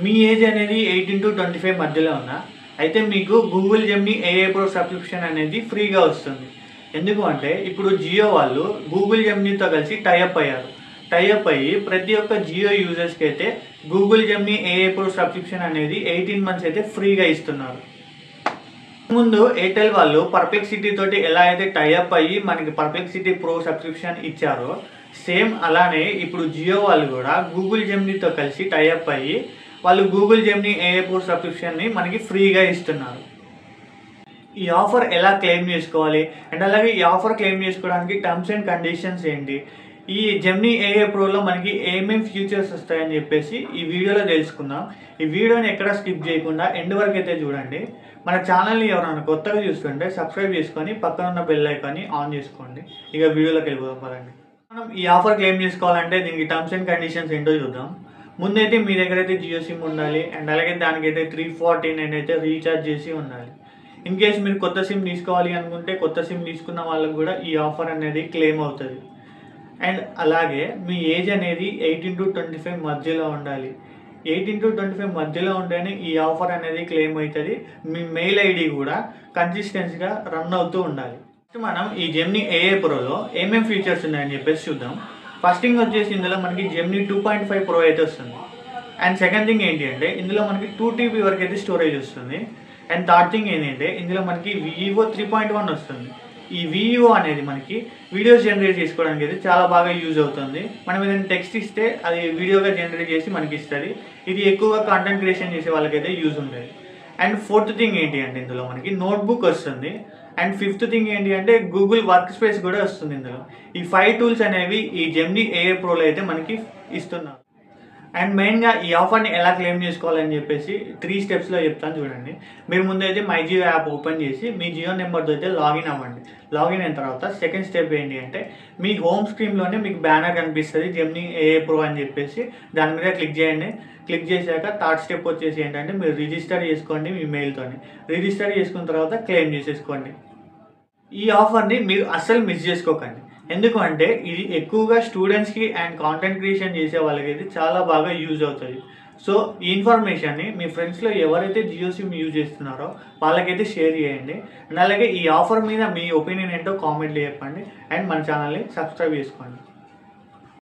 మీ age అనేది 18 to 25 మధ్యలో ఉన్నా అయితే మీకు Google Gemini AI pro subscription అనేది ఫ్రీగా వస్తుంది. ఎందుకు అంటే ఇప్పుడు జియో వాళ్ళు గూగుల్ జెమినీతో కలిసి టైఅప్ అయ్యారు. టైఅప్ అయ్యి ప్రతి ఒక్క జియో యూజర్స్కి అయితే Google Gemini AI pro subscription అనేది 18 months అయితే ఫ్రీగా ఇస్తున్నారు. ముందు ఎయిర్టెల్ వాళ్ళు పర్ప్లెక్సిటీ తోటి ఎలా అయితే టైఅప్ అయ్యి మనకి పర్ప్లెక్సిటీ ప్రో సబ్స్క్రిప్షన్ ఇచ్చారో సేమ్ అలానే ఇప్పుడు జియో వాళ్ళు కూడా గూగుల్ జెమినీతో కలిసి టైఅప్ అయ్యి వాళ్ళు గూగుల్ జెమినీ ఏఐ ప్రో సబ్స్క్రిప్షన్ని మనకి ఫ్రీగా ఇస్తున్నారు. ఈ ఆఫర్ ఎలా క్లెయిమ్ చేసుకోవాలి అండ్ అలాగే ఈ ఆఫర్ క్లెయిమ్ చేసుకోవడానికి టర్మ్స్ అండ్ కండిషన్స్ ఏంటి, ఈ జెమినీ ఏఐ ప్రోలో మనకి ఏమేమి ఫీచర్స్ వస్తాయని చెప్పేసి ఈ వీడియోలో తెలుసుకుందాం. ఈ వీడియోని ఎక్కడ స్కిప్ చేయకుండా ఎండ్ వరకు అయితే చూడండి. మన ఛానల్ని ఎవరైనా కొత్తగా చూస్తుంటే సబ్స్క్రైబ్ చేసుకొని పక్కన ఉన్న బెల్ ఐకాన్ని ఆన్ చేసుకోండి. ఇక వీడియోలోకి వెళ్ళిపోదాం పదండి. మనం ఈ ఆఫర్ క్లెయిమ్ చేసుకోవాలంటే దీనికి టర్మ్స్ అండ్ కండిషన్స్ ఏంటో చూద్దాం. ముందైతే మీ దగ్గర అయితే జియో సిమ్ ఉండాలి అండ్ అలాగే దానికైతే 349 అయితే రీఛార్జ్ చేసి ఉండాలి. ఇన్ కేస్ మీరు కొత్త సిమ్ తీసుకోవాలి అనుకుంటే కొత్త సిమ్ తీసుకున్న వాళ్ళకు కూడా ఈ ఆఫర్ అనేది క్లెయిమ్ అవుతుంది. అండ్ అలాగే మీ ఏజ్ అనేది 18 to 25 మధ్యలో ఉండాలి. 18 to 25 మధ్యలో ఉంటేనే ఈ ఆఫర్ అనేది క్లెయిమ్ అవుతుంది. మీ మెయిల్ ఐడి కూడా కన్సిస్టెన్సీగా రన్ అవుతూ ఉండాలి. మనం ఈ జెమినీ ఏఐ ప్రోలో ఏమేమి ఫీచర్స్ ఉన్నాయని చెప్పేసి చూద్దాం. ఫస్ట్ థింగ్ వచ్చేసి ఇందులో మనకి జెమినీ 2.5 ప్రో అయితే వస్తుంది. అండ్ సెకండ్ థింగ్ ఏంటి అంటే ఇందులో మనకి 2 TB వరకు అయితే స్టోరేజ్ వస్తుంది. అండ్ థర్డ్ థింగ్ ఏంటంటే ఇందులో మనకి వివో 3.1 వస్తుంది. ఈ వివో అనేది మనకి వీడియోస్ జనరేట్ చేసుకోవడానికి అయితే చాలా బాగా యూజ్ అవుతుంది. మనం ఏదైనా టెక్స్ట్ ఇస్తే అది వీడియోగా జనరేట్ చేసి మనకి ఇస్తుంది. ఇది ఎక్కువగా కంటెంట్ క్రియేషన్ చేసే వాళ్ళకైతే యూజ్ ఉంటుంది. అండ్ ఫోర్త్ థింగ్ ఏంటి అంటే ఇందులో మనకి నోట్బుక్ వస్తుంది. అండ్ ఫిఫ్త్ థింగ్ ఏంటి అంటే గూగుల్ వర్క్ స్పేస్ కూడా వస్తుంది. ఇందులో ఈ 5 టూల్స్ అనేవి ఈ జెమినీ ఏఐ ప్రోలో అయితే మనకి ఇస్తున్నారు. అండ్ మెయిన్గా ఈ ఆఫర్ని ఎలా క్లెయిమ్ చేసుకోవాలని చెప్పేసి 3 స్టెప్స్లో చెప్తాను చూడండి. మీరు ముందైతే మై జియో యాప్ ఓపెన్ చేసి మీ జియో నెంబర్తో అయితే లాగిన్ అవ్వండి. లాగిన్ అయిన తర్వాత సెకండ్ స్టెప్ ఏంటి అంటే మీ హోమ్ స్క్రీన్లోనే మీకు బ్యానర్ కనిపిస్తుంది జెమినీ ఏఐ ప్రో అని చెప్పేసి, దాని మీద క్లిక్ చేయండి. క్లిక్ చేశాక థర్డ్ స్టెప్ వచ్చేసి ఏంటంటే మీరు రిజిస్టర్ చేసుకోండి మీ మెయిల్తోని. రిజిస్టర్ చేసుకున్న తర్వాత క్లెయిమ్ చేసేసుకోండి. ఈ ఆఫర్ని మీరు అస్సలు మిస్ చేసుకోకండి. ఎందుకంటే ఇది ఎక్కువగా స్టూడెంట్స్కి అండ్ కాంటెంట్ క్రియేషన్ చేసే వాళ్ళకైతే చాలా బాగా యూజ్ అవుతుంది. సో ఈ ఇన్ఫర్మేషన్ని మీ ఫ్రెండ్స్లో ఎవరైతే జియో సిమ్ యూజ్ చేస్తున్నారో వాళ్ళకైతే షేర్ చేయండి. అండ్ అలాగే ఈ ఆఫర్ మీద మీ ఒపీనియన్ ఏంటో కామెంట్లో చెప్పండి. అండ్ మన ఛానల్ని సబ్స్క్రైబ్ చేసుకోండి.